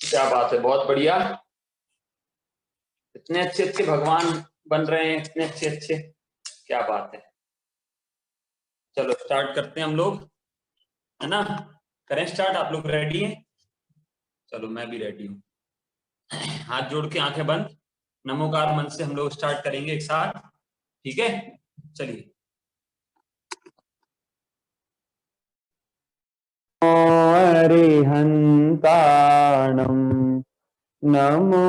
क्या बात है, बहुत बढ़िया। इतने अच्छे अच्छे भगवान बन रहे हैं, इतने अच्छे अच्छे, क्या बात है। चलो स्टार्ट करते हैं हम लोग, है ना। करें स्टार्ट, आप लोग रेडी हैं? चलो मैं भी रेडी हूँ। हाथ जोड़ के आंखें बंद, नमोकार मन से हम लोग स्टार्ट करेंगे एक साथ, ठीक है। चलिए। अरिहन्ताणं नमो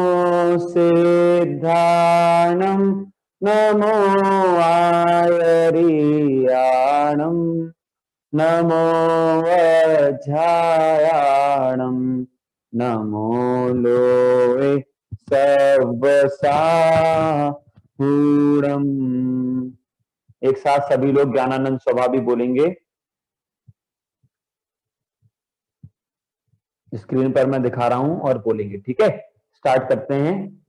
सिद्धाणं नमो आयर्याणं नमो वज्रायाणं नमो लोहे सर्वसाहूणम्। एक साथ सभी लोग ज्ञानानंद स्वभावी बोलेंगे। स्क्रीन पर मैं दिखा रहा हूं और बोलेंगे, ठीक है। स्टार्ट करते हैं।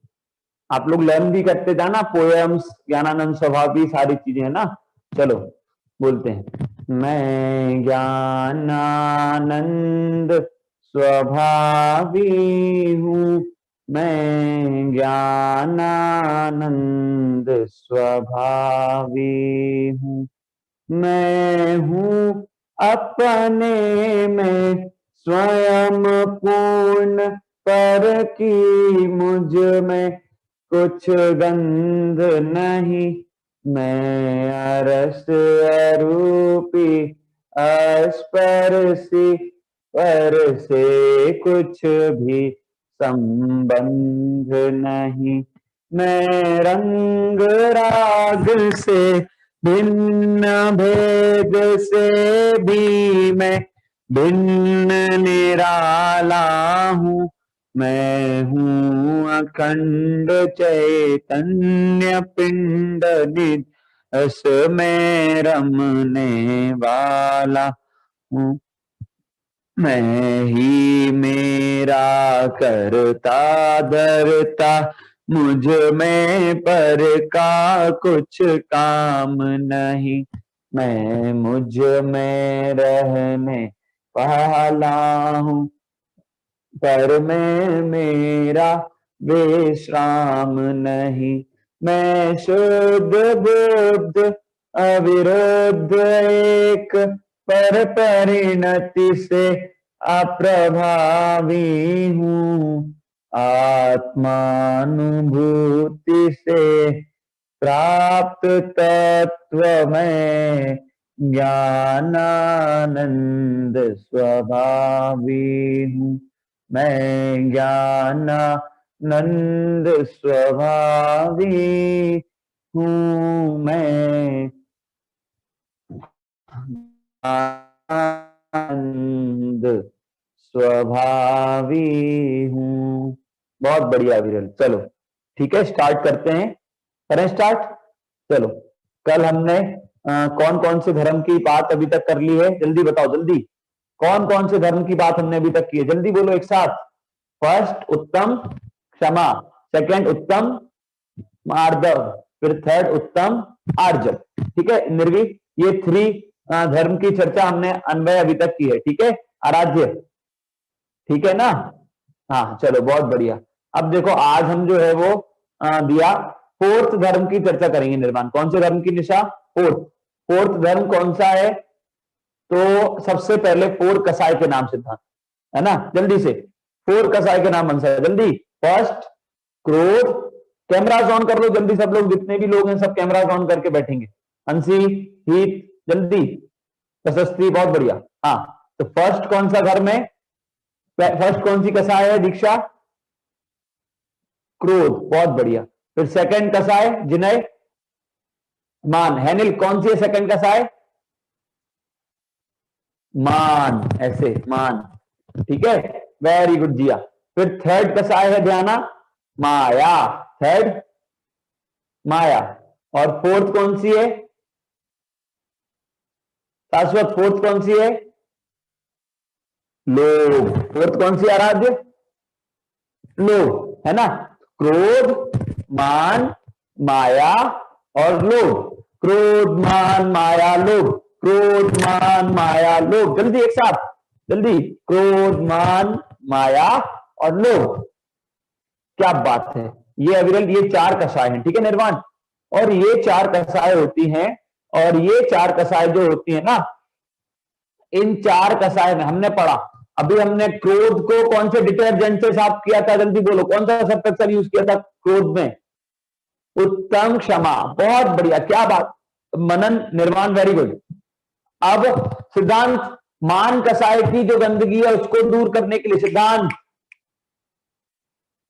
आप लोग लर्न भी करते जाना, पोएम्स, ज्ञानानंद स्वभावी, सारी चीजें, है ना। चलो बोलते हैं। मैं ज्ञानानंद स्वभावी हूँ, मैं ज्ञानानंद स्वभावी हूँ, मैं हूँ अपने में स्वयं पूर्ण, पर की मुझ में कुछ गंध नहीं, मैं अरस अरूपी अस्पर्शी, पर से कुछ भी संबंध नहीं, मैं रंग राग से भिन्न, भेद से भी मैं भिन्न निराला हूँ, मैं हूँ अखंड चैतन्य पिंड निध, में रमने वाला हूँ, मैं ही मेरा करता धरता, मुझ में पर का कुछ काम नहीं, मैं मुझ में रहने वाला हूँ, पर में मेरा विश्राम नहीं, मैं शुद्ध बुद्ध अविरुद्ध एक, पर परिणति से अप्रभावी हूँ, आत्मानुभूति से प्राप्त तत्व में ज्ञानानंद स्वभावी हूँ, मैं ज्ञानानंद स्वभावी हूँ, मैं आनंद स्वभावी हूँ। बहुत बढ़िया विरल। चलो ठीक है, स्टार्ट करते हैं। करें स्टार्ट। चलो, कल हमने कौन कौन से धर्म की बात अभी तक कर ली है, जल्दी बताओ, जल्दी। कौन कौन से धर्म की बात हमने अभी तक की है, जल्दी बोलो एक साथ। फर्स्ट उत्तम क्षमा, सेकंड उत्तम मार्दव, फिर थर्ड उत्तम आर्जव, ठीक है। निर्वी, ये 3 धर्म की चर्चा हमने अन्वय अभी तक की है, ठीक है। आराध्य, ठीक है ना। हाँ चलो बहुत बढ़िया। अब देखो आज हम जो है वो दिया 4th धर्म की चर्चा करेंगे। निर्माण कौन से धर्म की निशा? 4th धर्म कौन सा है? तो सबसे पहले 4 कसाई के नाम सिद्धांत, है ना। जल्दी से 4 कसाई के नाम बन सकते, जल्दी। फर्स्ट क्रोध, कैमरास ऑन कर लो जल्दी, सब लोग जितने भी लोग हैं सब कैमरास ऑन करके बैठेंगे। अंशी, हीत, जल्दी। प्रशस्ति, बहुत बढ़िया। हाँ, तो फर्स्ट कौन सा धर्म है? फर्स्ट कौन सी कसाय है दीक्षा? क्रोध, बहुत बढ़िया। फिर सेकंड कसाय जिनय, मान। हैनिल, कौन सी है सेकंड कसाय? मान, ऐसे मान, ठीक है। वेरी गुड जिया। फिर थर्ड कसाय है ध्याना, माया। थर्ड माया। और फोर्थ कौन सी है शाश्वत? फोर्थ कौन सी है? लोभ। फोर्थ कौन सी आराध्य? लोभ, है ना। क्रोध, मान, माया और लोभ। क्रोध, मान, माया, लोभ। क्रोध, मान, माया, लोभ। जल्दी एक साथ, जल्दी। क्रोध, मान, माया और लोभ। क्या बात है, ये अविरल ये 4 कसाय हैं, ठीक है निर्वाण। और ये 4 कसाय होती हैं, और ये 4 कसाय जो होती है ना, इन 4 कसाय में हमने पढ़ा, अभी हमने क्रोध को कौन से डिटर्जेंट से साफ किया था, जल्दी बोलो, कौन सा सर्फ एक्सेल यूज किया था क्रोध में? उत्तम क्षमा, बहुत बढ़िया, क्या बात, मनन निर्माण, वेरी गुड। अब सिद्धांत, मान कसाय की जो गंदगी है उसको दूर करने के लिए, सिद्धांत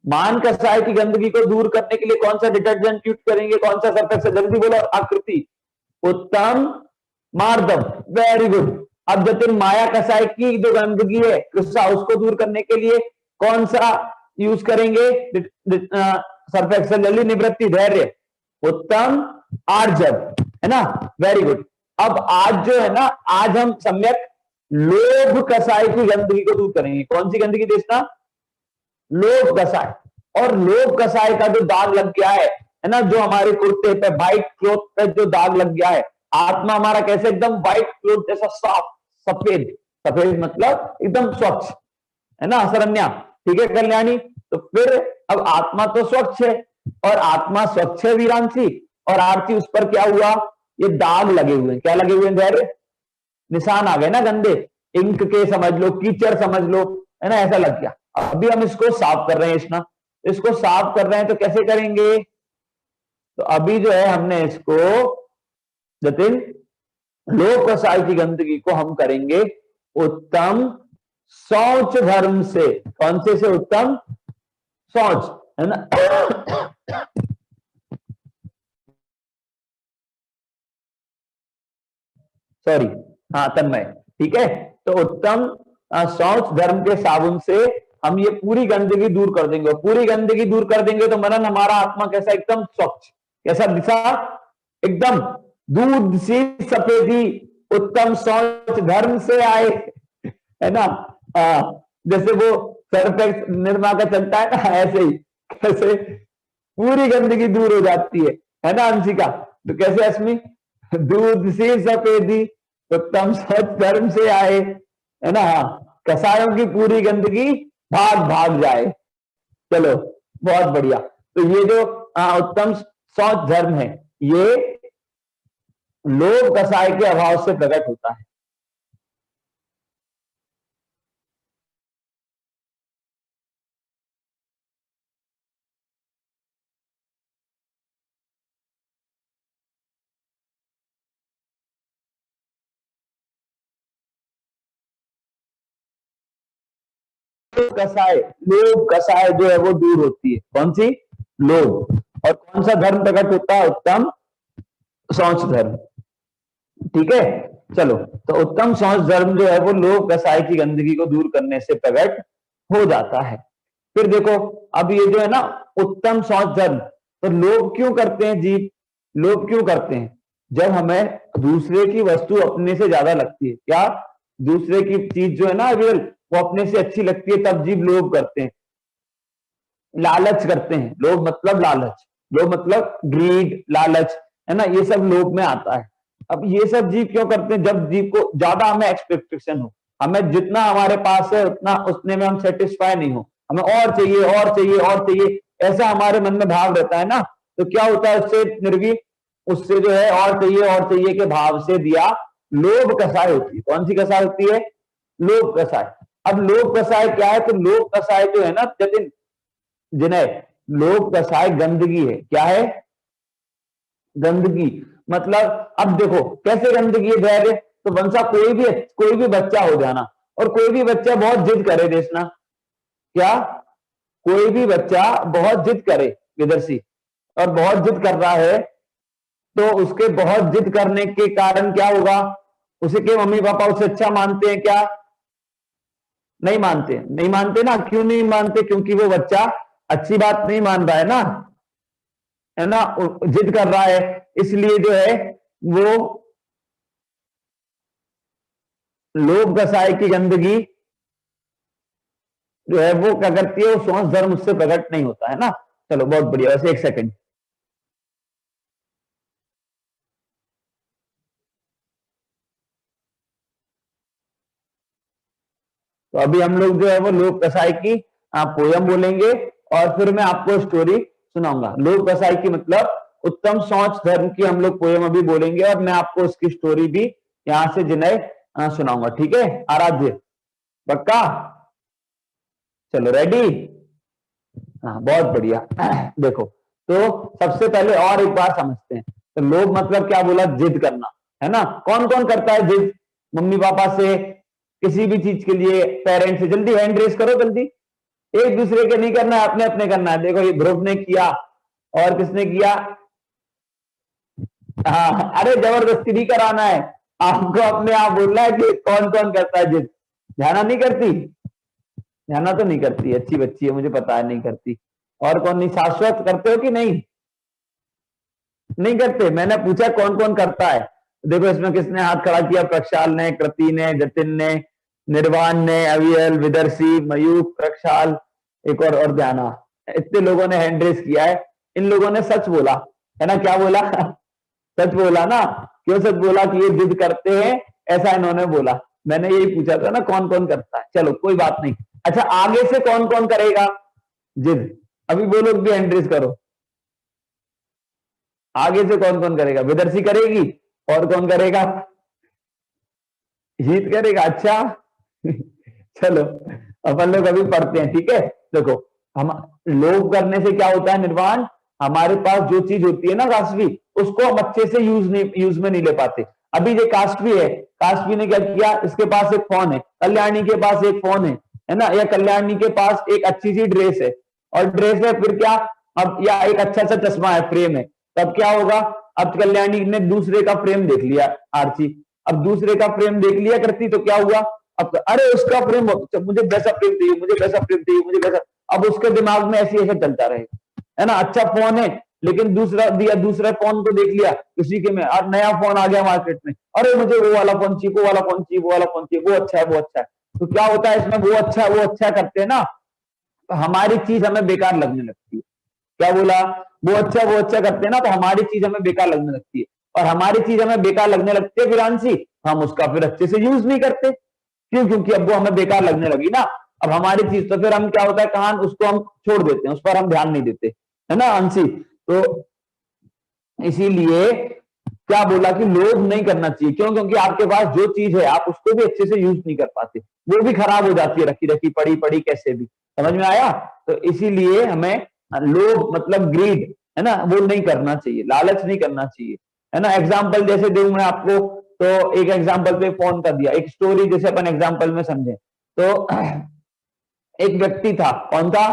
मान कसाय की गंदगी को दूर करने के लिए कौन सा डिटर्जेंट यूज करेंगे, कौन सा सर्फ एक्सेल, जल्दी बोलो। आकृति, उत्तम मार्दव, वेरी गुड। अब जतिन, माया कसाय की जो गंदगी है कृष्णा, उसको दूर करने के लिए कौन सा यूज करेंगे सर्फ एक्सेल, जल्दी। निवृत्ति, धैर्य, उत्तम आर्जव, है ना, वेरी गुड। अब आज जो है ना, आज हम सम्यक लोभ कसाय की गंदगी को दूर करेंगे। कौन सी गंदगी देखना? लोभ कसाय। और लोभ कसाय का जो दाग लग गया है ना, जो हमारे कुर्ते पे, व्हाइट क्लोथ पे जो दाग लग गया है, आत्मा हमारा कैसे एकदम व्हाइट क्लोथ जैसा साफ, सफेद, सफेद मतलब एकदम स्वच्छ, है ना शरण्या, ठीक है कल्याणी। तो फिर अब आत्मा तो स्वच्छ है, और आत्मा स्वच्छ है वीरांशी, और आरती उस पर क्या हुआ, ये दाग लगे हुए हैं, क्या लगे हुए हैं, धैर्य निशान आ गए ना गंदे, इंक के समझ लो, कीचड़ समझ लो, है ना, ऐसा लग गया। अभी हम इसको साफ कर रहे हैं कृष्णा, इसको साफ कर रहे हैं, तो कैसे करेंगे? तो अभी जो है हमने इसको जतिन, लोभ कसाय की गंदगी को हम करेंगे उत्तम शौच धर्म से। कौन से उत्तम शौच, है ना सॉरी, हाँ तन्मय, ठीक है। तो उत्तम शौच धर्म के साबुन से हम ये पूरी गंदगी दूर कर देंगे, और पूरी गंदगी दूर कर देंगे तो मनन हमारा आत्मा कैसा, एकदम स्वच्छ, कैसा दिशा, एकदम दूध सी सफेदी, उत्तम शौच धर्म से आए, है ना। जैसे वो सरफेक्स निर्मा का चलता है ना, ऐसे ही कैसे पूरी गंदगी दूर हो जाती है ना अंशिका। तो कैसे अस्मि, दूध सी सफेदी, उत्तम स्वच्छ धर्म से आए, है ना। हाँ, कसायों की पूरी गंदगी भाग भाग जाए। चलो बहुत बढ़िया। तो ये जो उत्तम स्वच्छ धर्म है, ये लोभ कसाय के अभाव से प्रकट होता है। कसाय, लोभ कसाय जो है वो दूर होती है। कौन सी? लोभ। और कौन सा धर्म प्रकट होता है? उत्तम शौच धर्म, ठीक है। चलो, तो उत्तम शौच धर्म जो है वो लोभ कसाय की गंदगी को दूर करने से प्रकट हो जाता है। फिर देखो, अब ये जो है ना उत्तम शौच धर्म, तो लोभ क्यों करते हैं जीव? लोभ क्यों करते हैं? जब हमें दूसरे की वस्तु अपने से ज्यादा लगती है, क्या दूसरे की चीज जो है ना अविरल, वो अपने से अच्छी लगती है, तब जीव लोभ करते हैं, लालच करते हैं। लोभ मतलब लालच, लोभ मतलब ग्रीड, लालच, है ना, ये सब लोभ में आता है। अब ये सब जीव क्यों करते हैं? जब जीव को ज्यादा हमें एक्सपेक्टेशन हो, हमें जितना हमारे पास है उतना उतने में हम सेटिस्फाई नहीं हो, हमें और चाहिए और चाहिए और चाहिए, ऐसा हमारे मन में भाव रहता है ना, तो क्या होता है उससे निर्वी, उससे जो है और चाहिए के भाव से दिया लोभ कसाय होती है। कौन सी कसाय होती है? लोभ कसाय। अब लोभ कसाय क्या है? तो लोभ कसाय जो है ना जतिन, जिन्हें लोभ कसाय गंदगी है, क्या है? गंदगी। मतलब अब देखो कैसे गंदगी है, धैर्य। तो वंशा कोई भी बच्चा हो जाना, और कोई भी बच्चा बहुत जिद करे देखना, क्या कोई भी बच्चा बहुत जिद करे विदर्शी, और बहुत जिद कर रहा है, तो उसके बहुत जिद करने के कारण क्या होगा? उसे के मम्मी पापा उसे अच्छा मानते हैं क्या? नहीं मानते, नहीं मानते ना। क्यों नहीं मानते? क्योंकि वो बच्चा अच्छी बात नहीं मान रहा है ना, जिद कर रहा है, इसलिए जो है वो लोभ कसाय की गंदगी जो है वो क्या करती है, वो शौच धर्म उससे प्रकट नहीं होता, है ना। चलो बहुत बढ़िया। वैसे एक सेकंड, तो अभी हम लोग जो है वो लोभ कसाय की पोयम बोलेंगे और फिर मैं आपको स्टोरी सुनाऊंगा। लोक बसाई की मतलब उत्तम सोच धर्म की हम लोग पोयम अभी बोलेंगे और मैं आपको उसकी स्टोरी भी यहां से जिन्हें सुनाऊंगा। ठीक है आराध्य, पक्का? चलो रेडी? हाँ बहुत बढ़िया। देखो तो सबसे पहले और एक बार समझते हैं। तो लोभ मतलब क्या बोला? जिद करना, है ना? कौन कौन करता है जिद मम्मी पापा से, किसी भी चीज के लिए, पेरेंट्स से? जल्दी हैंड रेस करो जल्दी। एक दूसरे के नहीं करना है, अपने अपने करना है। देखो ये ध्रुव ने किया और किसने किया? हाँ अरे जबरदस्ती नहीं कराना है, आपको अपने आप बोलना है कि कौन कौन करता है जिद। ध्याना नहीं करती? ध्याना तो नहीं करती, अच्छी बच्ची है मुझे पता है नहीं करती। और कौन नहीं? शाश्वत करते हो कि नहीं? नहीं करते? मैंने पूछा कौन कौन करता है। देखो इसमें किसने हाथ खड़ा किया? प्रक्षाल ने, कृति ने, जतिन ने, निर्वाण ने, अवियल, विदर्शी, मयूख, प्रक्षाल, एक और ध्याना। इतने लोगों ने हैंड रेस किया है। इन लोगों ने सच बोला है ना? क्या बोला? सच बोला ना? क्यों सच बोला? कि ये जिद करते हैं, ऐसा इन्होंने बोला। मैंने यही पूछा था ना कौन कौन करता है। चलो कोई बात नहीं। अच्छा आगे से कौन कौन करेगा जिद? अभी वो लोग भी हैंड रेस करो। आगे से कौन कौन करेगा? विदर्शी करेगी और कौन करेगा? हीत करेगा। अच्छा चलो अपन लोग अभी पढ़ते हैं। ठीक है देखो हम लोभ करने से क्या होता है निर्वाण? हमारे पास जो चीज होती है ना कास्टवी, उसको हम अच्छे से यूज में नहीं ले पाते। अभी ये कास्टवी है, कास्टवी ने क्या किया? इसके पास एक फोन है, कल्याणी के पास एक फोन है ना? या कल्याणी के पास एक अच्छी सी ड्रेस है, और ड्रेस है फिर क्या? अब या एक अच्छा सा चश्मा है, फ्रेम है। तब क्या होगा? अब कल्याणी ने दूसरे का फ्रेम देख लिया आरती, अब दूसरे का फ्रेम देख लिया करती, तो क्या हुआ? अब अरे उसका फ्रेम, मुझे वैसा फ्रेम चाहिए, मुझे वैसा फ्रेम चाहिए, मुझे वैसा। अब उसके दिमाग में ऐसे ऐसे चलता रहेगा, है ना? अच्छा फोन है लेकिन दूसरा दिया, दूसरे फोन को देख लिया किसी के में, और नया फोन आ गया मार्केट में, अरे मुझे वो वाला फोन चाहिए, वो वाला फोन चाहिए, वो वाला फोन चाहिए, वो अच्छा है, वो अच्छा है। तो क्या होता है इसमें? वो अच्छा है, वो अच्छा है करते हैं ना, तो हमारी चीज हमें बेकार लगने लगती है। क्या बोला? वो अच्छा करते हैं ना, तो हमारी चीज हमें बेकार लगने लगती है। और हमारी चीज हमें बेकार लगने लगती है विरांशी, हम उसका फिर अच्छे से यूज नहीं करते। क्यों? क्योंकि अब वो हमें बेकार लगने लगी ना अब हमारी चीज, तो फिर हम क्या होता है कहान, उसको हम छोड़ देते हैं, उस पर हम ध्यान नहीं देते, है ना अंशी? तो इसीलिए क्या बोला कि लोभ नहीं करना चाहिए। क्यों? क्योंकि आपके पास जो चीज है आप उसको भी अच्छे से यूज नहीं कर पाते, वो भी खराब हो जाती है, रखी रखी पड़ी पड़ी कैसे भी। समझ में आया? तो इसीलिए हमें लोभ मतलब ग्रीड, है ना, वो नहीं करना चाहिए, लालच नहीं करना चाहिए, है ना? एग्जाम्पल जैसे दूं मैं आपको, तो एक एग्जाम्पल पे फोन कर दिया, एक स्टोरी जैसे अपन एग्जाम्पल में समझे तो एक व्यक्ति था, कौन था?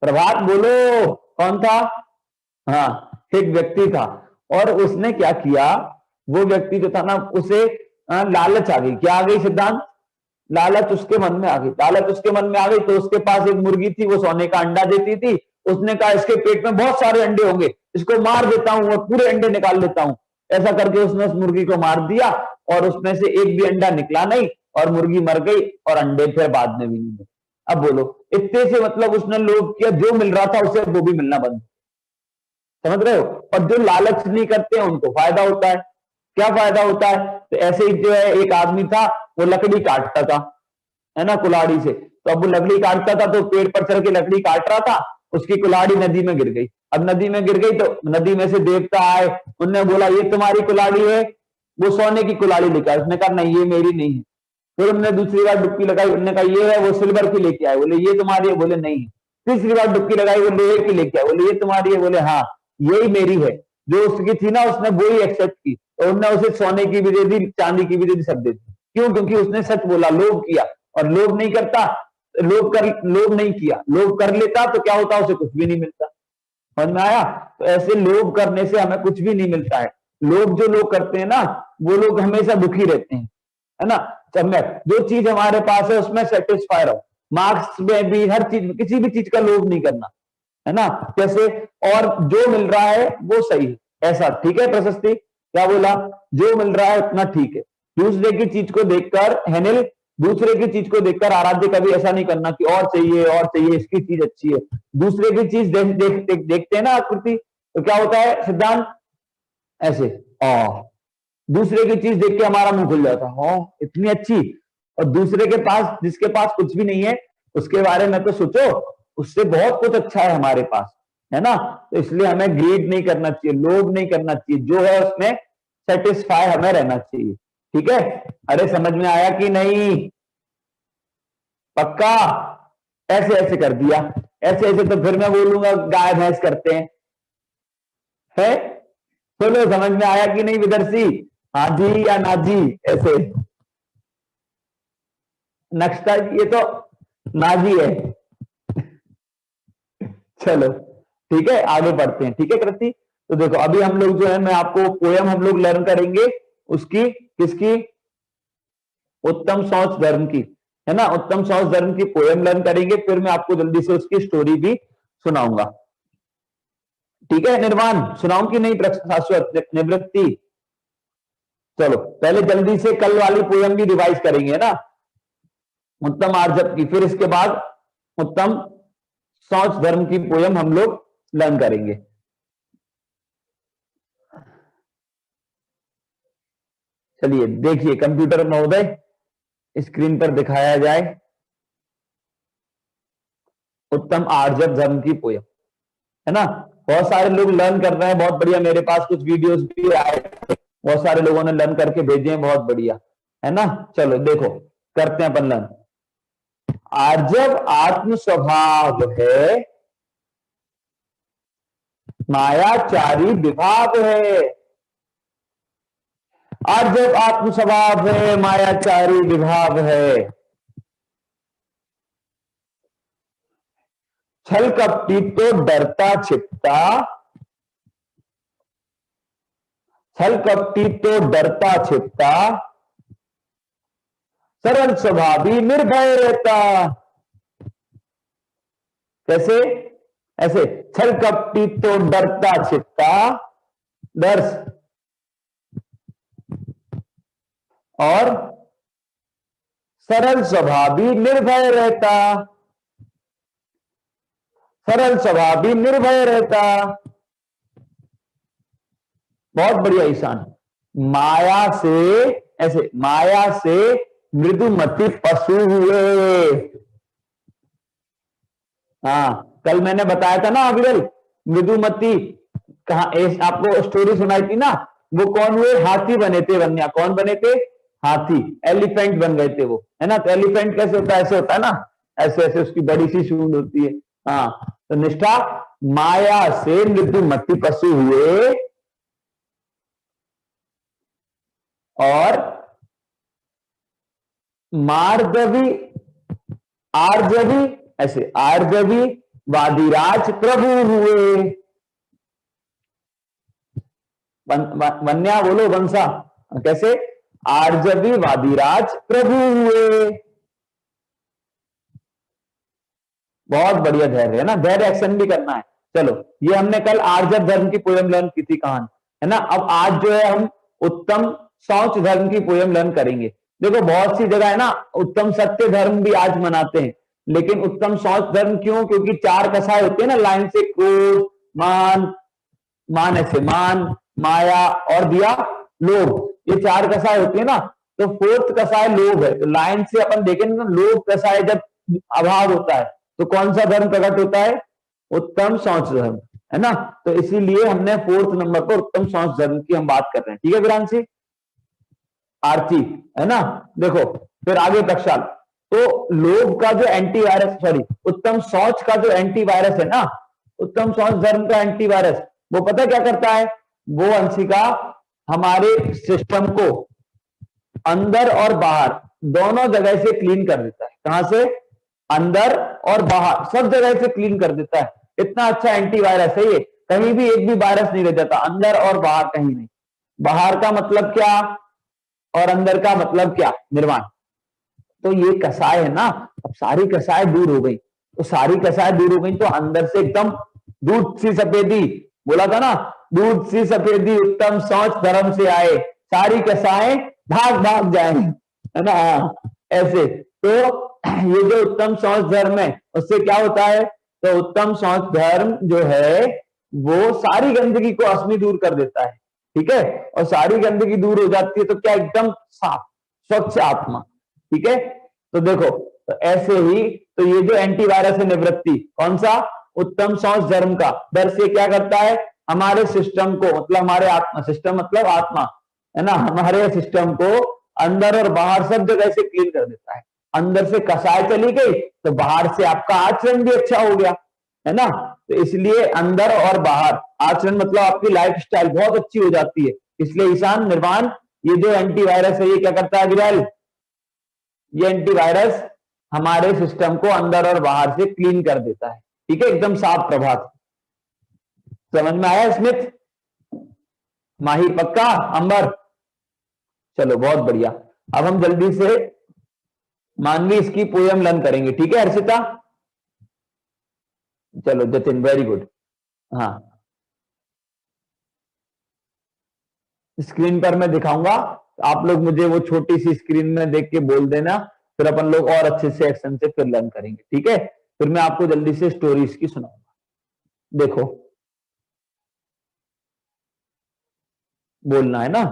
प्रभात बोलो, कौन था? हाँ एक व्यक्ति था, और उसने क्या किया? वो व्यक्ति जो था ना, उसे लालच आ गई। क्या आ गई सिद्धांत? लालच उसके मन में आ गई। लालच उसके मन में आ गई तो उसके पास एक मुर्गी थी, वो सोने का अंडा देती थी। उसने कहा इसके पेट में बहुत सारे अंडे होंगे, इसको मार देता हूं और पूरे अंडे निकाल लेता हूं। ऐसा करके उसने उस मुर्गी को मार दिया, और उसमें से एक भी अंडा निकला नहीं, और मुर्गी मर गई, और अंडे फिर बाद में भी नहीं मिले। अब बोलो, इतने से मतलब उसने लोभ किया, जो मिल रहा था उसे वो भी मिलना बंद। समझ रहे हो? और जो लालच नहीं करते हैं उनको फायदा होता है। क्या फायदा होता है? तो ऐसे ही जो है एक आदमी था, वो लकड़ी काटता था, है ना, कुल्हाड़ी से। तो अब वो लकड़ी काटता था तो पेड़ पर चढ़ के लकड़ी काट रहा था, उसकी कुल्हाड़ी नदी में गिर गई। अब नदी में गिर गई तो नदी में से देवता आए, उनने बोला ये तुम्हारी कुल्हाड़ी है? वो सोने की कुल्हाड़ी लेकर आए। उसने कहा नहीं ये मेरी नहीं है। फिर उन्होंने दूसरी बार डुबकी लगाई, उन्होंने कहा ये है? वो सिल्वर की लेके आए, बोले ये तुम्हारी है? बोले नहीं। तीसरी बार डुबकी लगाई, वो लोहे की लेके आए, बोले ये तुम्हारी है? बोले हाँ यही मेरी है। जो उसकी थी ना उसने वो ही एक्सेप्ट की, और उन्होंने उसे सोने की भी दे दी, चांदी की भी दे दी, सब दे दी। क्यों? क्योंकि उसने सच बोला, लोभ किया। और लोभ नहीं करता, लोभ नहीं किया, लोभ कर लेता तो क्या होता? उसे कुछ भी नहीं मिलता। समझ में आया? तो ऐसे लोभ करने से हमें कुछ भी नहीं मिलता है। लोभ जो लोग करते हैं ना, वो लोग हमेशा दुखी रहते हैं, है ना? जब मैं जो चीज हमारे पास है उसमें सेटिस्फाई रहो। मार्क्स में भी, हर चीज में, किसी भी चीज का लोभ नहीं करना, है ना? कैसे? और जो मिल रहा है वो सही है, ऐसा ठीक है? प्रशस्ति क्या बोला? जो मिल रहा है उतना ठीक है। दूसरे की चीज को देखकर हेनिल, दूसरे की चीज को देखकर आराध्य कभी ऐसा नहीं करना कि और चाहिए और चाहिए, इसकी चीज अच्छी है। दूसरे की चीज देखते हैं ना आकृति, तो क्या होता है सिद्धांत? ऐसे दूसरे की चीज देख के हमारा मुंह खुल जाता है, इतनी अच्छी। और दूसरे के पास, जिसके पास कुछ भी नहीं है, उसके बारे में तो सोचो, उससे बहुत कुछ अच्छा है हमारे पास, है ना। तो इसलिए हमें ग्रीड नहीं करना चाहिए, लोभ नहीं करना चाहिए, जो है उसमें सेटिस्फाई हमें रहना चाहिए, ठीक है। अरे समझ में आया कि नहीं? पक्का? ऐसे ऐसे कर दिया, ऐसे ऐसे तो फिर मैं बोलूंगा गाय भैंस करते हैं, है। बोलो समझ में आया कि नहीं विदर्शी? हाँ जी या ना जी? ऐसे नेक्स्ट टाइम ये तो ना जी है। चलो ठीक है, आगे बढ़ते हैं, ठीक है कृति। तो देखो अभी हम लोग जो है, मैं आपको पोयम हम लोग लर्न करेंगे उसकी, किसकी? उत्तम शौच धर्म की, है ना। उत्तम शौच धर्म की पोयम लर्न करेंगे, फिर मैं आपको जल्दी से उसकी स्टोरी भी सुनाऊंगा, ठीक है। निर्वाण सुनाऊं कि नहीं? शाश्वत निवृत्ति? चलो पहले जल्दी से कल वाली पोयम भी रिवाइज करेंगे, है ना, उत्तम आर्जव की, फिर इसके बाद उत्तम शौच धर्म की पोयम हम लोग लर्न करेंगे। चलिए देखिए कंप्यूटर महोदय, स्क्रीन पर दिखाया जाए उत्तम आर्जव धर्म की पोयम, है ना। बहुत सारे लोग लर्न कर रहे हैं, बहुत बढ़िया। मेरे पास कुछ वीडियोस भी आए थे, बहुत सारे लोगों ने लर्न करके भेजे हैं, बहुत बढ़िया, है ना। चलो देखो करते हैं अपन लर्न। आर्जव आत्म स्वभाव है, मायाचारी विभाव है। आर्जव आत्म स्वभाव है, मायाचारी विभाव है। छल कपटी तो डरता छिपता, छल कपटी तो डरता छिपता, सरल स्वभावी निर्भय रहता। कैसे? ऐसे, छल कपटी तो डरता छिपता, डर और सरल स्वभावी निर्भय रहता, सरल स्वभावी निर्भय रहता। बहुत बढ़िया ईशान। माया से, ऐसे, माया से मृदुमती पशु हुए। हाँ कल मैंने बताया था ना अविरल, मृदुमती कहा, आपको स्टोरी सुनाई थी ना, वो कौन हुए? हाथी बने थे वन्या। कौन बने थे? हाथी, एलिफेंट बन गए थे वो, है ना। तो एलिफेंट कैसे होता है? ऐसे होता है ना, ऐसे ऐसे उसकी बड़ी सी सूंड होती है। हाँ तो निष्ठा, माया से मृदुमती पशु हुए और मार्दवी, आर्जवी, ऐसे आर्जवी वादिराज प्रभु हुए। वन्या बोलो वंशा, कैसे? आर्जवी वादिराज प्रभु हुए। बहुत बढ़िया धैर्य, है ना, धैर्य एक्शन भी करना है। चलो ये हमने कल आर्जव धर्म की पोयम लर्न की थी कहानी, है ना। अब आज जो है हम उत्तम शौच धर्म की पोयम लर्न करेंगे। देखो बहुत सी जगह है ना उत्तम सत्य धर्म भी आज मनाते हैं, लेकिन उत्तम शौच धर्म क्यों? क्योंकि 4 कसाय होते हैं ना लाइन से, क्रोध, मान, मान ऐसे, मान, माया और दिया लोभ, ये 4 कसाय होते हैं ना। तो 4th कसाय लोभ है, तो लाइन से अपन देखेंगे ना, लोभ कसाय जब अभाव होता है तो कौन सा धर्म प्रकट होता है? उत्तम शौच धर्म, है ना। तो इसीलिए हमने 4th नंबर पर उत्तम शौच धर्म की हम बात कर रहे हैं, ठीक है विरांशी, आरती, है ना। देखो फिर आगे प्रक्षाल, तो लोभ का जो एंटीवायरस, सॉरी उत्तम शौच का जो एंटीवायरस है ना, उत्तम शौच धर्म का एंटीवायरस, वो पता क्या करता है? वो अंशिका हमारे सिस्टम को अंदर और बाहर दोनों जगह से क्लीन कर देता है। कहां से? अंदर और बाहर सब जगह से क्लीन कर देता है। इतना अच्छा एंटीवायरस है ये, कहीं भी एक भी वायरस नहीं रह जाता, अंदर और बाहर कहीं नहीं। बाहर का मतलब क्या और अंदर का मतलब क्या? निर्वाण। तो ये कसाय है ना, अब सारी कसाय दूर हो गई, तो सारी कसाय दूर हो गई तो अंदर से एकदम दूध सी सफेदी, बोला था ना, दूध सी सफेदी उत्तम शौच धर्म से आए, सारी कसाएं भाग भाग जाए, है ना। ऐसे तो ये जो उत्तम शौच धर्म है उससे क्या होता है? तो उत्तम शौच धर्म जो है वो सारी गंदगी को अस्मि दूर कर देता है, ठीक है। और सारी गंदगी दूर हो जाती है तो क्या? एकदम साफ स्वच्छ आत्मा, ठीक है। तो देखो तो ऐसे ही तो ये जो एंटीवायरस है निवृत्ति कौन सा, उत्तम शौच धर्म का दर से क्या करता है, हमारे सिस्टम को मतलब हमारे आत्मा, सिस्टम मतलब आत्मा है ना, हमारे सिस्टम को अंदर और बाहर सब जगह से क्लीन कर देता है। अंदर से कसाय चली गई तो बाहर से आपका आचरण भी अच्छा हो गया, है ना। तो इसलिए अंदर और बाहर आचरण मतलब आपकी लाइफ स्टाइल बहुत अच्छी हो जाती है। इसलिए ईशान निर्वाण ये जो एंटीवायरस है ये क्या करता है विरल, ये एंटीवायरस हमारे सिस्टम को अंदर और बाहर से क्लीन कर देता है। ठीक है, एकदम साफ प्रभात। समझ में आया स्मिथ, माही पक्का, अंबर, चलो बहुत बढ़िया। अब हम जल्दी से मानवी इसकी पोयम लर्न करेंगे। ठीक है हर्षिता, चलो जतिन वेरी गुड। हाँ स्क्रीन पर मैं दिखाऊंगा, आप लोग मुझे वो छोटी सी स्क्रीन में देख के बोल देना, फिर अपन लोग और अच्छे से एक्शन से फिर लर्न करेंगे। ठीक है, फिर मैं आपको जल्दी से स्टोरीज की सुनाऊंगा। देखो बोलना है ना,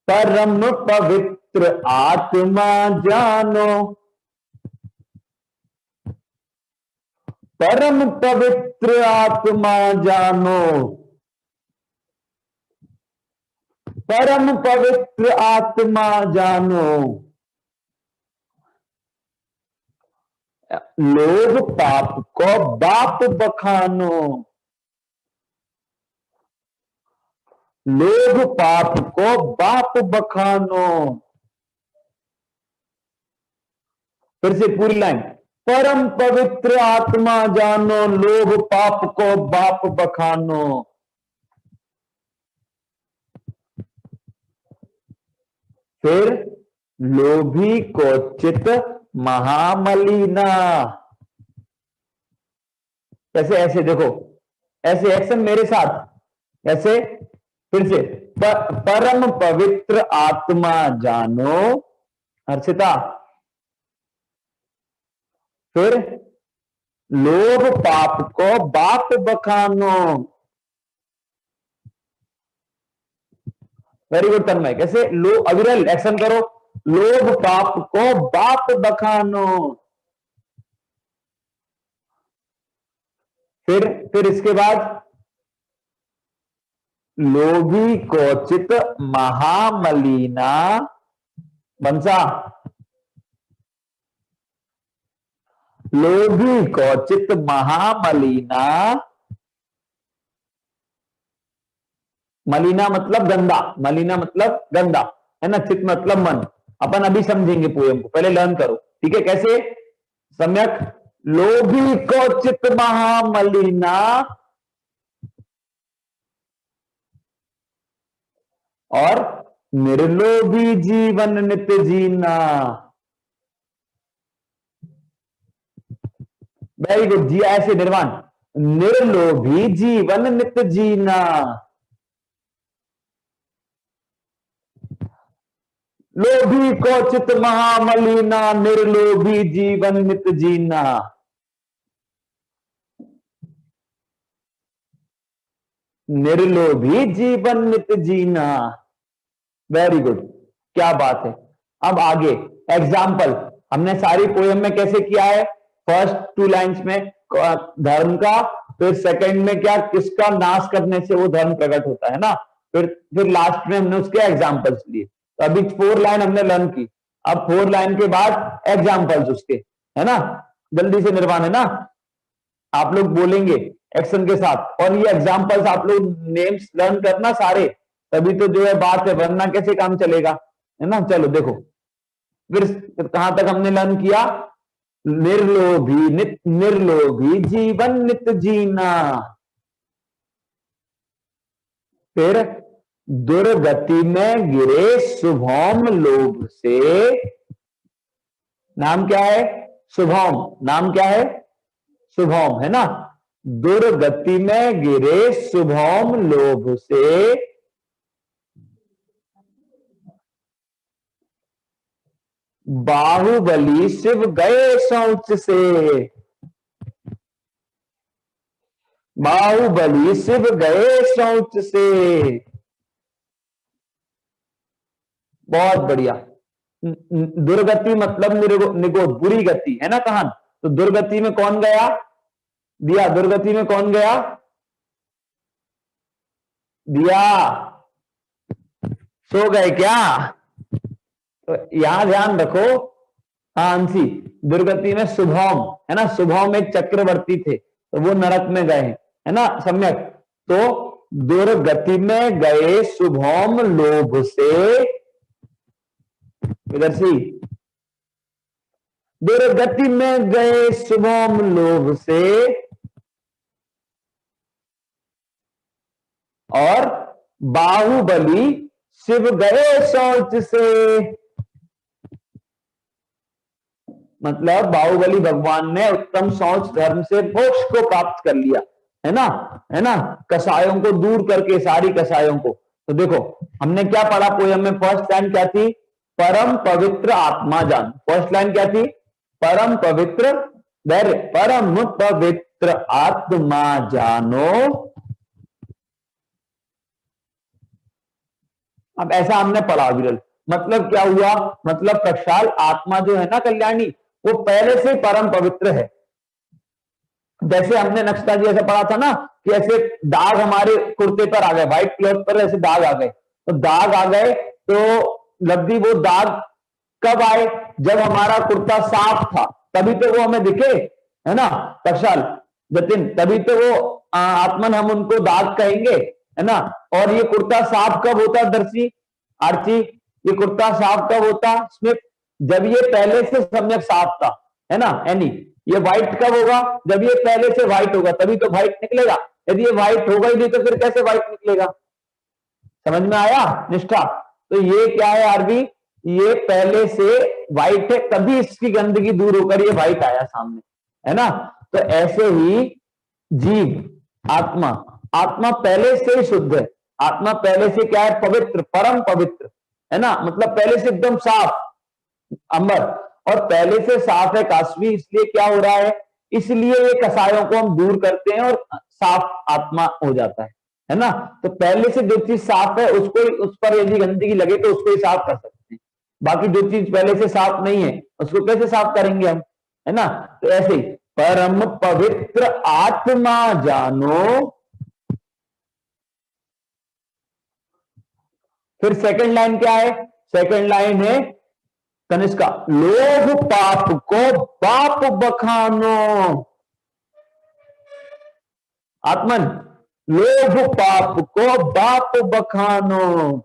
परम पवित्र आत्मा जानो, परम पवित्र आत्मा जानो, परम पवित्र आत्मा जानो, लोग पाप को बाप बखानो, लोग पाप को बाप बखानो। फिर से पूरी लाइन, परम पवित्र आत्मा जानो, लोग पाप को बाप बखानो। फिर लोभी को चित महामलिना, ऐसे ऐसे देखो, ऐसे एक्शन मेरे साथ ऐसे, फिर से परम पवित्र आत्मा जानो, हर्षिता, फिर लोभ पाप को बाप बखानो। वेरी गुड तन्मय, कैसे लो अविरल एक्शन करो, लोभ पाप को बाप बखानो। फिर इसके बाद लोभी को चित महामलिना, बंसा, लोभी को चित महामलिना, मलिना मतलब गंदा, मलिना मतलब गंदा है ना, चित मतलब मन। अपन अभी समझेंगे पोयम को, पहले लर्न करो। ठीक है, कैसे सम्यक, लोभी को चित महामलिना और निर्लोभी जीवन नित्य जीना। वेरी गुड, जी ऐसे निर्वाण, निर्लोभी जीवन नित्य जीना, लोभी को चित महामलिना, निर्लोभी जीवन नित्य जीना। निर्लोभी जीवन नित्य जीना, वेरी गुड, क्या बात है। अब आगे एग्जाम्पल, हमने सारी पोयम में कैसे किया है, फर्स्ट 2 लाइन्स में धर्म का, फिर सेकंड में क्या, किसका नाश करने से वो धर्म प्रकट होता है ना, फिर लास्ट में हमने उसके एग्जाम्पल्स लिए। तो अभी 4 लाइन हमने लर्न की, अब 4 लाइन के बाद एग्जाम्पल्स उसके, है ना। जल्दी से निर्वाण, है ना, आप लोग बोलेंगे एक्शन के साथ, और ये एग्जाम्पल्स आप लोग नेम्स लर्न करना सारे, तभी तो जो है बात है, वरना कैसे काम चलेगा, है ना। चलो देखो, फिर कहां तक हमने लर्न किया, निर्लोभी निर्लोभी जीवन नित्य जीना, फिर दुर्गति में गिरे शुभम लोभ से, नाम क्या है, शुभम, नाम क्या है, शुभम, है ना। दुर्गति में गिरे शुभम लोभ से, बाहुबली शिव गए शौच से, बाहुबली शिव गए शौच से, बहुत बढ़िया। दुर्गति मतलब निगोद, बुरी गति है ना कहान। तो दुर्गति में कौन गया दिया, दुर्गति में कौन गया दिया, सो गए क्या। तो यहां ध्यान रखो, हाँ अंशी, दुर्गति में शुभम है ना, शुभम एक चक्रवर्ती थे तो वो नरक में गए हैं, है ना सम्यक। तो दुर्गति में गए शुभम लोभ से, विदर्शी, दुर्गति में गए शुभम लोभ से और बाहुबली शिव गए शौच से। मतलब बाहुबली भगवान ने उत्तम शौच धर्म से मोक्ष को प्राप्त कर लिया, है ना, कसायों को दूर करके, सारी कसायों को। तो देखो हमने क्या पढ़ा पोयम में, फर्स्ट लाइन क्या थी, परम पवित्र आत्मा जान। फर्स्ट लाइन क्या थी, परम पवित्र, परम पवित्र आत्मा जानो। अब ऐसा हमने पढ़ा विरल, मतलब क्या हुआ, मतलब प्रक्षाल आत्मा जो है ना कल्याणी, वो पहले से परम पवित्र है। जैसे हमने नक्शा जी ऐसा पढ़ा था ना कि ऐसे दाग हमारे कुर्ते पर आ गए, व्हाइट क्लॉथ पर ऐसे दाग आ गए, तो दाग आ गए तो लब्धि वो दाग कब आए, जब हमारा कुर्ता साफ था, तभी तो वो हमें दिखे, है ना प्रक्षाल जतिन, तभी तो वो आत्मन हम उनको दाग कहेंगे, है ना। और ये कुर्ता साफ कब होता दर्शी आर्ची, ये कुर्ता साफ कब होता स्मित, जब ये पहले से सम्यक साफ था, है ना एनी। ये व्हाइट कब होगा, जब ये पहले से व्हाइट होगा तभी तो व्हाइट निकलेगा, यदि ये व्हाइट होगा ही नहीं तो फिर कैसे व्हाइट निकलेगा। समझ में आया निष्ठा। तो ये क्या है आरबी, ये पहले से व्हाइट है तभी इसकी गंदगी दूर होकर ये व्हाइट आया सामने, है ना। तो ऐसे ही जीव आत्मा, आत्मा पहले से ही शुद्ध है, आत्मा पहले से क्या है, पवित्र, परम पवित्र, है ना, मतलब पहले से एकदम साफ अंबर, और पहले से साफ है काशवी, इसलिए क्या हो रहा है, इसलिए ये कसायों को हम दूर करते हैं और साफ आत्मा हो जाता है ना। तो पहले से जो चीज साफ है उसको, उस पर यदि गंदगी लगे तो उसको ही साफ कर सकते हैं, बाकी जो चीज पहले से साफ नहीं है उसको कैसे साफ करेंगे हम, है ना। तो ऐसे ही परम पवित्र आत्मा जानो। फिर सेकंड लाइन क्या है, सेकंड लाइन है कनिष्का, लोभ पाप को बाप बखानो। आत्मन, लोभ पाप को बाप बखानो,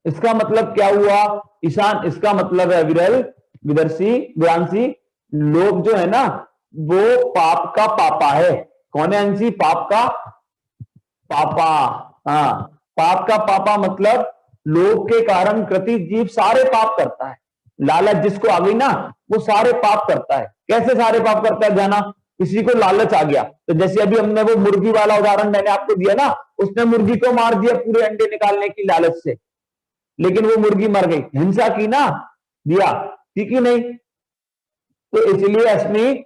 इसका मतलब क्या हुआ ईशान, इसका मतलब है विरल विदर्शी विरांशी, लोभ जो है ना वो पाप का पापा है। कौन है अंशी, पाप का पापा, हाँ पाप का पापा मतलब लोभ के कारण कृति जीव सारे पाप करता है, लालच जिसको आ गई ना वो सारे पाप करता है। कैसे सारे पाप करता है जाना, किसी को लालच आ गया, तो जैसे अभी हमने वो मुर्गी वाला उदाहरण मैंने आपको दिया ना, उसने मुर्गी को मार दिया पूरे अंडे निकालने की लालच से, लेकिन वो मुर्गी मर गई, हिंसा की ना, दिया ठीक ही नहीं। तो इसलिए अस्मि,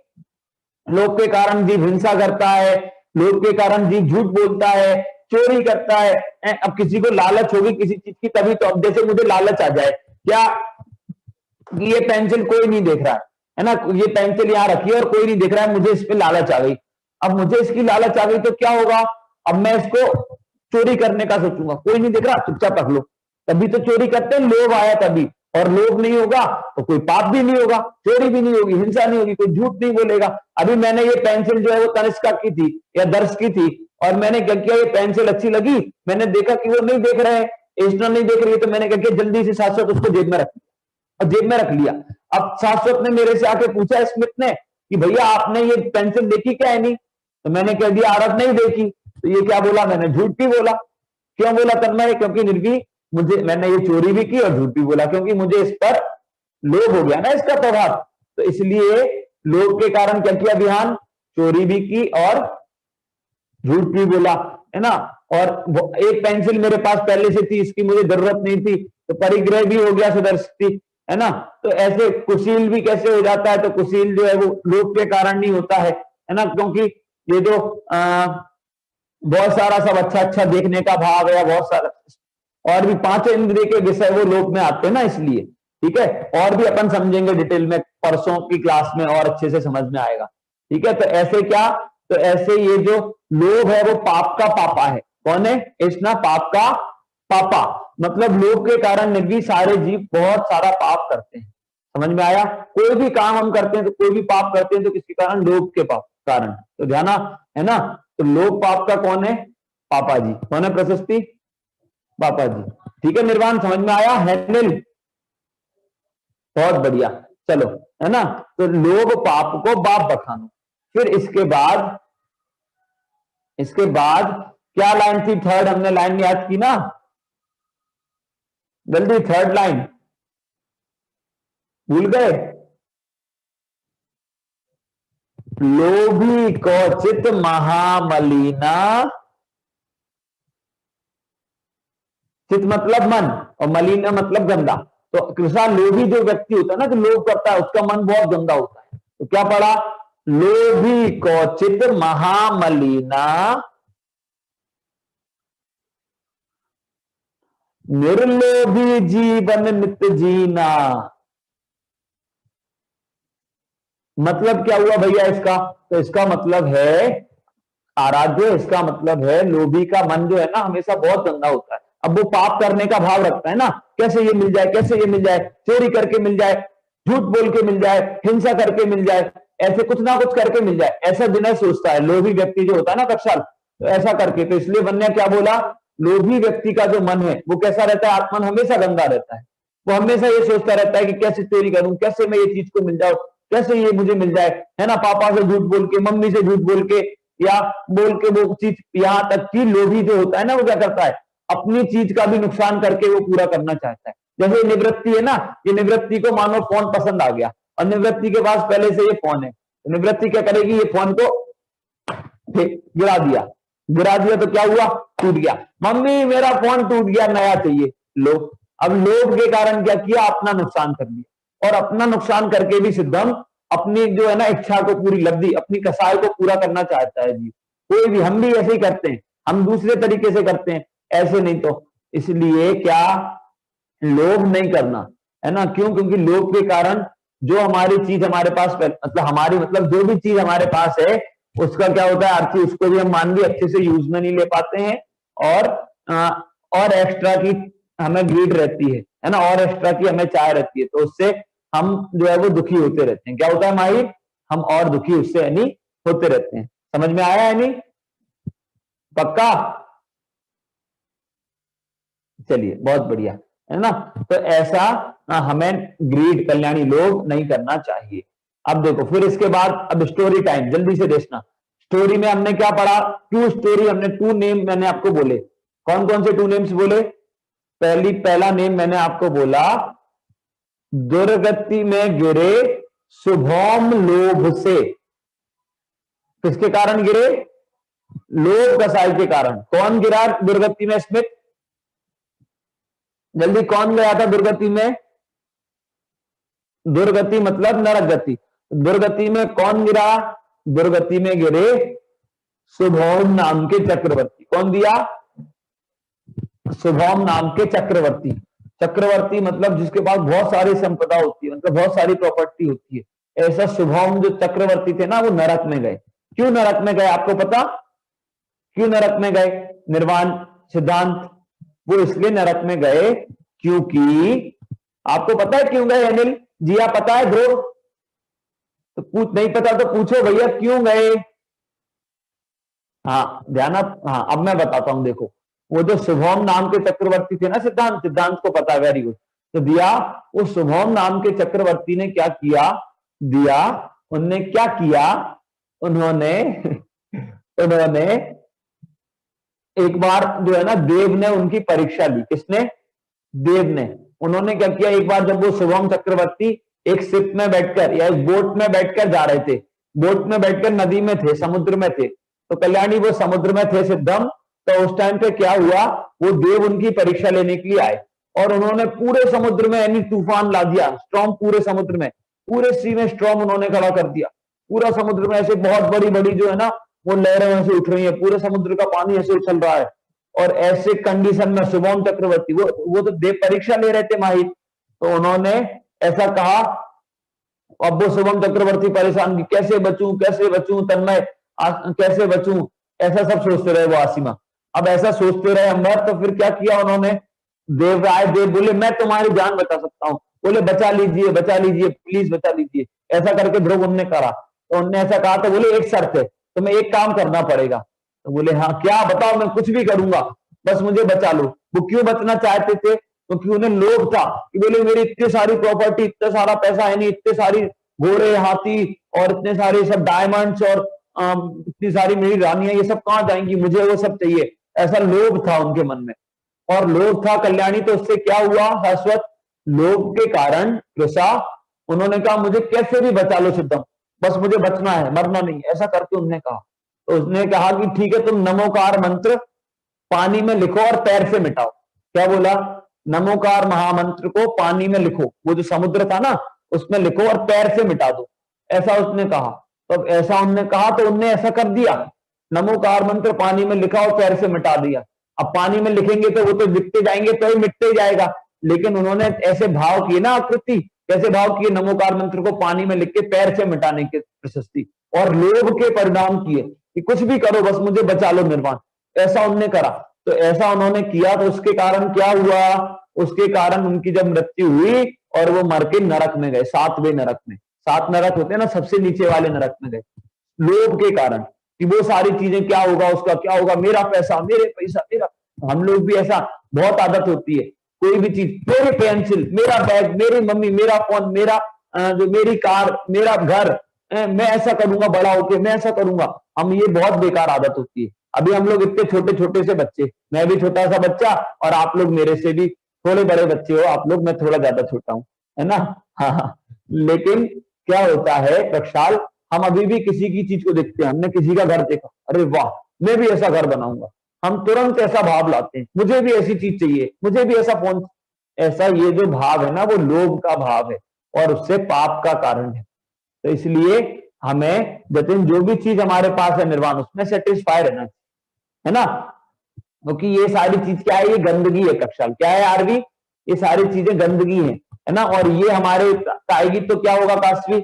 लोभ के कारण जीव हिंसा करता है, लोभ के कारण जीव झूठ बोलता है, चोरी करता है। अब किसी को लालच होगी किसी चीज की तभी तो, अब जैसे मुझे लालच आ जाए क्या, ये पेंसिल कोई नहीं देख रहा है ना, ये पेंसिल यहां रखी है और कोई नहीं देख रहा है, मुझे इस पे लालच आ गई, अब मुझे इसकी लालच आ गई तो क्या होगा, अब मैं इसको चोरी करने का सोचूंगा, कोई नहीं देख रहा चुपचाप रख लो, तभी तो चोरी करते हैं, लोभ आया तभी, और लोभ नहीं होगा तो कोई पाप भी नहीं होगा, चोरी भी नहीं होगी, हिंसा नहीं होगी, कोई झूठ नहीं बोलेगा। अभी मैंने ये पेंसिल जो है वो तनिष्का की थी या दर्श की थी, और मैंने क्या किया, ये पेंसिल अच्छी लगी, मैंने देखा कि वो नहीं देख रहे हैं, एस्ट्रा नहीं देख रही है, तो मैंने क्या किया जल्दी से शाश्वत उसको जेब में रख लिया, और जेब में रख लिया। अब शाश्वत ने मेरे से आके पूछा स्मिथ ने कि भैया आपने ये पेंसिल देखी क्या है नहीं, तो मैंने कह दिया आरत नहीं देखी, तो ये क्या बोला, मैंने झूठ भी बोला। क्यों बोला तन्मय, क्योंकि निर्वी मुझे, मैंने ये चोरी भी की और झूठ भी बोला, क्योंकि मुझे इस पर लोभ हो गया ना, इसका प्रभाव, तो इसलिए लोभ के कारण क्या किया विहान, चोरी भी की और झूठ भी बोला, है ना। और एक पेंसिल मेरे पास पहले से थी, इसकी मुझे जरूरत नहीं थी, तो परिग्रह भी हो गया सदर्शी, है ना। तो ऐसे कुशील भी कैसे हो जाता है, तो कुशील जो है वो लोभ के कारण नहीं होता है ना, क्योंकि ये जो बहुत सारा सब अच्छा अच्छा देखने का भाव है, बहुत सारा, और भी पांचों इंद्रिय के विषय वो लोक में आते हैं ना, इसलिए। ठीक है, और भी अपन समझेंगे डिटेल में परसों की क्लास में, और अच्छे से समझ में आएगा। ठीक है, तो ऐसे क्या, तो ऐसे ये जो लोभ है वो पाप का पापा है। कौन है? कृष्णा पाप का पापा, मतलब लोभ के कारण निर्वी सारे जीव बहुत सारा पाप करते हैं। समझ में आया? कोई भी काम हम करते हैं तो कोई भी पाप करते हैं तो किसके कारण? लोभ के पाप कारण। तो ध्यान है ना, तो लोभ पाप का कौन है? पापा जी। कौन है? प्रशस्ति पापा जी। ठीक है निर्वाण, समझ में आया? है नील? बहुत बढ़िया। चलो, है ना, तो लोभ पाप को बाप बखानो। फिर इसके बाद क्या लाइन थी? थर्ड हमने लाइन याद की ना, जल्दी थर्ड लाइन भूल गए? लोभी कौचित महामलिना, चित मतलब मन, और मलिना मतलब गंदा। तो कृष्णा लोभी जो व्यक्ति होता है ना, जो लोभ करता है, उसका मन बहुत गंदा होता है। तो क्या पढ़ा? लोभी कौचित महामलिना, निर्लोभी जीवन नित्य जीना। मतलब क्या हुआ भैया इसका? तो इसका मतलब है आराध्य, इसका मतलब है लोभी का मन जो है ना हमेशा बहुत गंदा होता है। अब वो पाप करने का भाव रखता है ना, कैसे ये मिल जाए, कैसे ये मिल जाए, चोरी करके मिल जाए, झूठ बोल के मिल जाए, हिंसा करके मिल जाए, ऐसे कुछ ना कुछ करके मिल जाए, ऐसा विनय सोचता है लोभी व्यक्ति जो होता है ना कक्षाल, तो ऐसा करके। तो इसलिए वन्य क्या बोला? लोभी व्यक्ति का जो मन है वो कैसा रहता है? आत्मन हमेशा गंदा रहता है। वो हमेशा ये सोचता रहता है कि कैसे चोरी करूं, कैसे मैं ये चीज को मिल जाऊं, कैसे ये मुझे मिल जाए, है ना, पापा से झूठ बोल के, मम्मी से झूठ बोल के, या बोल के वो चीज, यहां तक कि लोभी जो होता है ना वो क्या करता है? अपनी चीज का भी नुकसान करके वो पूरा करना चाहता है। जैसे निवृत्ति है ना, ये निवृत्ति को मानो फोन पसंद आ गया और निवृत्ति के पास पहले से ये फोन है, तो निवृत्ति क्या करेगी? ये फोन को गिरा दिया, गिरा दिया तो क्या हुआ? टूट गया। मम्मी मेरा फोन टूट गया, नया चाहिए। लो, अब लोभ के कारण क्या किया? अपना नुकसान कर लिया, और अपना नुकसान करके भी सिद्धम अपनी जो है ना इच्छा को पूरी, लब्धि अपनी कसाई को पूरा करना चाहता है जी। कोई भी, हम भी ऐसे ही करते हैं, हम दूसरे तरीके से करते हैं, ऐसे नहीं। तो इसलिए क्या, लोभ नहीं करना, है ना। क्यों? क्योंकि लोभ के कारण जो हमारी चीज हमारे पास, मतलब हमारी, मतलब जो भी चीज हमारे पास है उसका क्या होता है? आरती, उसको भी हम मान भी अच्छे से यूज में नहीं ले पाते हैं, और एक्स्ट्रा की हमें ग्रीड रहती है ना, और एक्स्ट्रा की हमें चाह रहती है, तो उससे हम जो है वो दुखी होते रहते हैं। क्या होता है माहिर? हम और दुखी उससे यानी होते रहते हैं। समझ में आया यानी? पक्का? चलिए, बहुत बढ़िया, है ना। तो ऐसा हमें ग्रीड, कल्याणी लोभ नहीं करना चाहिए। अब देखो, फिर इसके बाद अब स्टोरी टाइम, जल्दी से देखना। स्टोरी में हमने क्या पढ़ा? टू स्टोरी, हमने टू नेम मैंने आपको बोले। कौन कौन से टू नेम्स बोले? पहला नेम मैंने आपको बोला, दुर्गति में गिरे शुभोम लोभ से। किसके कारण गिरे? लोभ कसाई के कारण। कौन गिरा दुर्गति में? स्मिथ, जल्दी, कौन गया था दुर्गति में? दुर्गति मतलब नरक गति। दुर्गति में कौन गिरा? दुर्गति में गिरे शुभोम नाम के चक्रवर्ती। कौन दिया? शुभोम नाम के चक्रवर्ती। चक्रवर्ती मतलब जिसके पास बहुत सारी संपदा होती है, मतलब बहुत सारी प्रॉपर्टी होती है। ऐसा शुभोम जो चक्रवर्ती थे ना, वो नरक में गए। क्यों नरक में गए आपको पता? क्यों नरक में गए? निर्वाण सिद्धांत, वो इसलिए नरक में गए क्योंकि, आपको पता है क्यों गए अनिल जी? आप पता है ध्रुव? तो पूछ, नहीं पता तो पूछो भैया क्यों गए। हाँ ध्यान, हाँ अब मैं बताता हूं। देखो, वो जो शुभोम नाम के चक्रवर्ती थे ना, सिद्धांत को पता, वेरी गुड। तो दिया, वो शुभोम नाम के चक्रवर्ती ने क्या किया? दिया, उनने क्या किया? उन्होंने उन्होंने एक बार जो है ना, देव ने उनकी परीक्षा ली। किसने? देव ने। उन्होंने क्या किया? एक बार जब वो शुभम चक्रवर्ती एक शिप में बैठकर या एक बोट में बैठकर जा रहे थे, बोट में बैठकर नदी में थे, समुद्र में थे, तो कल्याणी वो समुद्र में थे सिद्धम। तो उस टाइम पे क्या हुआ? वो देव उनकी परीक्षा लेने के लिए आए, और उन्होंने पूरे समुद्र में यानी तूफान ला दिया, स्टॉर्म, पूरे समुद्र में, पूरे सी में स्टॉर्म उन्होंने खड़ा कर दिया। पूरा समुद्र में ऐसे बहुत बड़ी बड़ी जो है ना वो लहरें ऐसे उठ रही है, पूरे समुद्र का पानी ऐसे उछल रहा है, और ऐसे कंडीशन में शुभम चक्रवर्ती वो तो देव परीक्षा ले रहे थे माहिर, तो उन्होंने ऐसा कहा। अब वो शुभम चक्रवर्ती परेशान की कैसे बचूं तन्मय कैसे बचूं, ऐसा सब सोचते रहे वो आसिमा। अब ऐसा सोचते रहे अंबर, तो फिर क्या किया उन्होंने, देव आए, देव बोले मैं तुम्हारी जान बचा सकता हूं, बोले बचा लीजिए प्लीज बचा लीजिए। ऐसा करके ध्रुव उनने करा, तो उनने ऐसा कहा तो बोले एक शर्त है, तुम्हें एक काम करना पड़ेगा। तो बोले हाँ क्या, बताओ, मैं कुछ भी करूंगा, बस मुझे बचा लो। वो क्यों बचना चाहते थे, क्योंकि उन्हें लोभ था कि बोले मेरी इतनी सारी प्रॉपर्टी, इतना सारा पैसा है नहीं, इतने सारी घोड़े हाथी और इतने सारे सब डायमंड्स और इतनी सारी मेरी रानियां, ये सब कहां जाएंगी, मुझे वो सब चाहिए, ऐसा लोभ था उनके मन में। और लोभ था कल्याणी, तो उससे क्या हुआ शाश्वत, लोभ के कारण कृषा, उन्होंने कहा मुझे कैसे भी बचा लो सिद्धम, बस मुझे बचना है, मरना नहीं, ऐसा करके उन्होंने कहा। तो उसने कहा कि ठीक है, तुम नमोकार मंत्र पानी में लिखो और पैर से मिटाओ। क्या बोला, नमोकार महामंत्र को पानी में लिखो, वो जो समुद्र था ना उसमें लिखो और पैर से मिटा दो, ऐसा उसने कहा। तो ऐसा उन्होंने कहा तो उनने ऐसा कर दिया, नमोकार मंत्र पानी में लिखा और पैर से मिटा दिया। अब पानी में लिखेंगे तो वो तो लिखते जाएंगे तो ही मिटते ही जाएगा, लेकिन उन्होंने ऐसे भाव किए ना, आकृति कैसे भाव किए, नमोकार मंत्र को पानी में लिख के पैर से मिटाने की प्रशस्ति, और लोभ के परिणाम किए कि कुछ भी करो बस मुझे बचा लो निर्वाण, ऐसा उन्होंने करा। तो ऐसा उन्होंने किया तो उसके कारण क्या हुआ, उसके कारण उनकी जब मृत्यु हुई और वो मर के नरक में गए, 7वें नरक में, 7 नरक होते हैं ना, सबसे नीचे वाले नरक में गए, लोभ के कारण कि वो सारी चीजें, क्या होगा उसका, क्या होगा, मेरा पैसा, मेरे पैसा, मेरा। हम लोग भी ऐसा बहुत आदत होती है, कोई भी चीज, मेरी पेंसिल, मेरा बैग, मेरी मम्मी, मेरा फोन, मेरा जो मेरी कार, मेरा घर, मैं ऐसा करूंगा बड़ा होके, मैं ऐसा करूंगा। हम, ये बहुत बेकार आदत होती है। अभी हम लोग इतने छोटे छोटे से बच्चे, मैं भी छोटा सा बच्चा और आप लोग मेरे से भी थोड़े बड़े बच्चे हो आप लोग, मैं थोड़ा ज्यादा छोटा हूं, है ना। हाँ, लेकिन क्या होता है प्रक्षाल, हम अभी भी किसी की चीज को देखते हैं, हमने किसी का घर देखा, अरे वाह मैं भी ऐसा घर बनाऊंगा, हम तुरंत ऐसा भाव लाते हैं, मुझे भी ऐसी चीज चाहिए, मुझे भी ऐसा फोन, ऐसा ये जो भाव है ना वो लोभ का भाव है और उससे पाप का कारण है। तो इसलिए हमें जतिन जो भी चीज हमारे पास है निर्वाण, उसमें सेटिस्फाई रहना चाहिए, है ना, क्योंकि ये सारी चीज क्या है, ये गंदगी है प्रक्षाल, क्या है आरवी, ये सारी चीजें गंदगी है ना, और ये हमारे आएगी तो क्या होगा काशवी,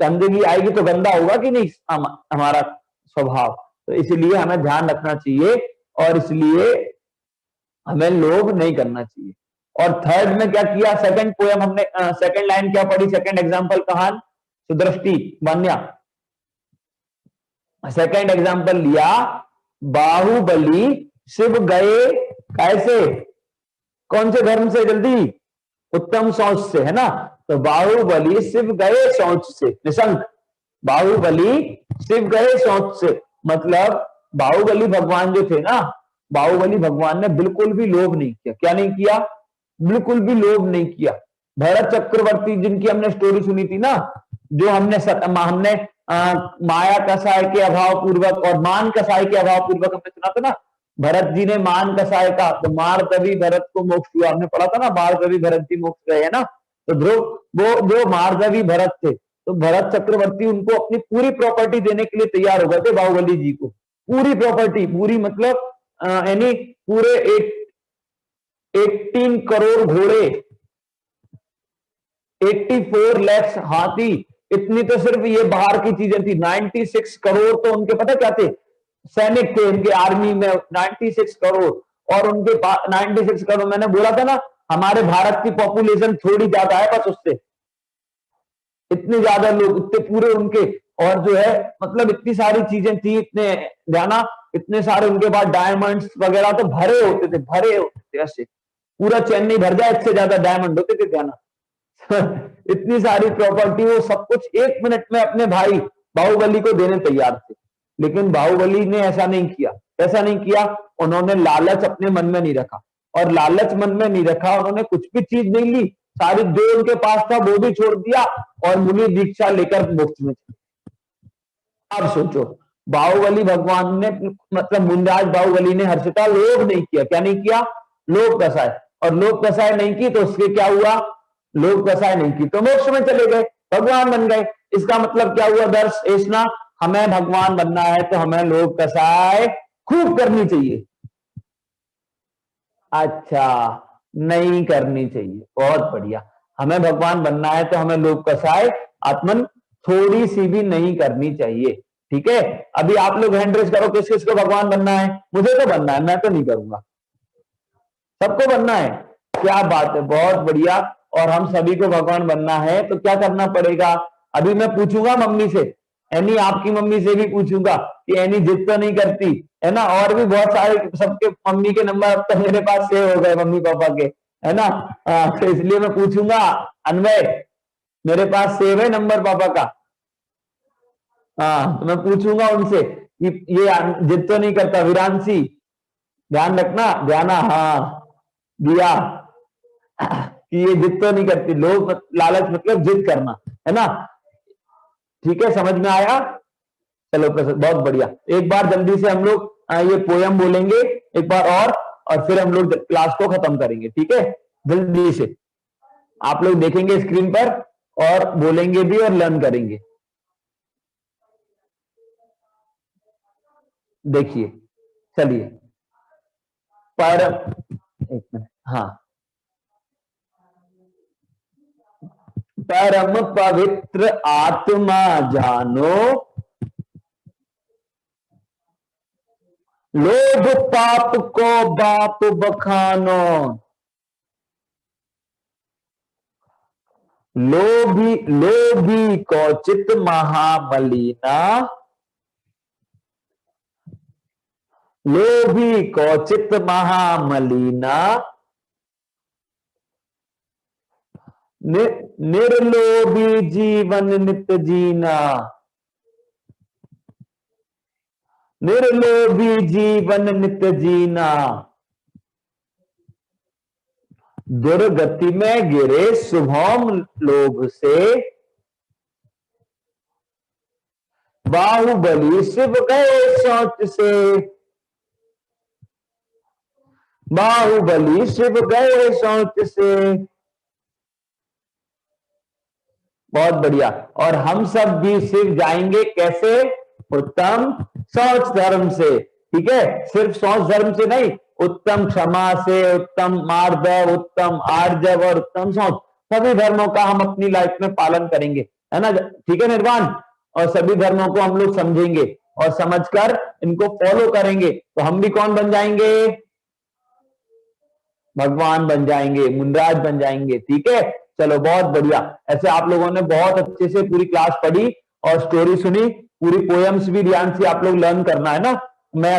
गंदगी आएगी तो गंदा होगा कि नहीं हमारा स्वभाव। तो इसलिए हमें ध्यान रखना चाहिए और इसलिए हमें लोभ नहीं करना चाहिए। और थर्ड में क्या किया, सेकंड पोएम हमने, सेकंड लाइन क्या पढ़ी, सेकंड एग्जांपल कहान सुदृष्टि वन्या, सेकंड एग्जांपल लिया, बाहुबली शिव गए कैसे, कौन से धर्म से, जल्दी, उत्तम सोच से, है ना। तो बाहुबली शिव गए सोच से, निशंक, बाहुबली शिव गए सोच से, मतलब बाहुबली भगवान जो थे ना, बाहुबली भगवान ने बिल्कुल भी लोभ नहीं किया, क्या नहीं किया, बिल्कुल भी लोभ नहीं किया। भरत चक्रवर्ती जिनकी हमने स्टोरी सुनी थी ना, जो हमने माया कसाय के अभाव पूर्वक और मान कसाय के अभाव पूर्वक हमने सुना था ना, भरत जी ने मान कसाय का, तो मार तभी भरत को मोक्ष हुआ, हमने पढ़ा था ना, मार तभी भरत जी मोक्ष गए, है ना। तो ध्रुव वो जो मारदवी भरत थे, तो भरत चक्रवर्ती उनको अपनी पूरी प्रॉपर्टी देने के लिए तैयार हो गए थे बाहुबली जी को, पूरी प्रॉपर्टी, पूरी मतलब यानी पूरे 18 करोड़ घोड़े, 84 लाख हाथी, इतनी तो सिर्फ ये बाहर की चीजें थी। 96 करोड़ तो उनके पता क्या थे, सैनिक थे उनके आर्मी में, 96 करोड़। और उनके 96 करोड़, मैंने बोला था ना हमारे भारत की पॉपुलेशन थोड़ी ज्यादा है बस उससे, इतने ज्यादा लोग, इतने पूरे उनके, और जो है मतलब इतनी सारी चीजें थी, इतने जाना, इतने सारे उनके पास डायमंड्स वगैरह तो भरे होते थे, भरे होते थे, ऐसे पूरा चेन्नई भर जाए इससे ज्यादा डायमंड होते थे, जाना इतनी सारी प्रॉपर्टी, वो सब कुछ 1 मिनट में अपने भाई बाहुबली को देने तैयार थे। लेकिन बाहुबली ने ऐसा नहीं किया, ऐसा नहीं किया, उन्होंने लालच अपने मन में नहीं रखा, और लालच मन में नहीं रखा, उन्होंने कुछ भी चीज नहीं ली, सारी जो उनके पास था वो भी छोड़ दिया और मुनि दीक्षा लेकर मोक्ष में चले। अब सोचो, बाहुबली भगवान ने, मतलब मुनिराज बाहुबली ने हर्षिता लोभ नहीं किया, क्या नहीं किया, लोभ कसाय, और लोभ कसाय नहीं की तो उसके क्या हुआ, लोभ कसाय नहीं की तो मोक्ष में चले गए, भगवान बन गए। इसका मतलब क्या हुआ दर्श ऐसना, हमें भगवान बनना है तो हमें लोभ कसाय खूब करनी चाहिए, अच्छा, नहीं करनी चाहिए। बहुत बढ़िया। हमें भगवान बनना है तो हमें लोभ कषाय आत्मन थोड़ी सी भी नहीं करनी चाहिए। ठीक है, अभी आप लोग हैंड रेज करो, किस किस को भगवान बनना है? मुझे तो बनना है, मैं तो नहीं करूंगा। सबको बनना है? क्या बात है, बहुत बढ़िया। और हम सभी को भगवान बनना है तो क्या करना पड़ेगा? अभी मैं पूछूंगा मम्मी से, एनी आपकी मम्मी से भी पूछूंगा कि एनी जिद तो नहीं करती है ना। और भी बहुत सारे सबके मम्मी के नंबर अब तक मेरे पास सेव हो गए, मम्मी पापा के, है ना। तो इसलिए मैं पूछूंगा, अनवय मेरे पास सेव है नंबर पापा का। हाँ, तो मैं पूछूंगा उनसे कि ये जिद तो नहीं करता। विरांशी ध्यान रखना, ध्यान, हाँ दिया कि ये जिद तो नहीं करती। लोभ लालच मतलब जिद करना, है ना। ठीक है, समझ में आया? चलो बहुत बढ़िया। एक बार जल्दी से हम लोग ये पोयम बोलेंगे एक बार और फिर हम लोग क्लास को खत्म करेंगे। ठीक है, जल्दी से आप लोग देखेंगे स्क्रीन पर और बोलेंगे भी और लर्न करेंगे। देखिए, चलिए। पर एक मिनट, हाँ। परम पवित्र आत्मा जानो, लोभ पाप को बाप बखानो, लोभी लोभी को चित महामलीना, लोभी को चित महामलीना, निर्लोभी जीवन नित जीना, निर्लोभी जीवन नित जीना, दुर्गति में गिरे शुभम लोभ से, बाहुबली शिव गए शौच से, बाहुबली शिव गए शौच से। बहुत बढ़िया। और हम सब भी शिव जाएंगे कैसे? उत्तम शौच धर्म से। ठीक है, सिर्फ शौच धर्म से नहीं, उत्तम क्षमा से, उत्तम मार्दव, उत्तम आर्जव और उत्तम शौच, सभी धर्मों का हम अपनी लाइफ में पालन करेंगे, है ना। ठीक है निर्वाण, और सभी धर्मों को हम लोग समझेंगे और समझकर इनको फॉलो करेंगे तो हम भी कौन बन जाएंगे? भगवान बन जाएंगे, मुनराज बन जाएंगे। ठीक है, चलो बहुत बढ़िया। ऐसे आप लोगों ने बहुत अच्छे से पूरी क्लास पढ़ी और स्टोरी सुनी, पूरी पोयम्स भी ध्यान से आप लोग लर्न करना, है ना। मैं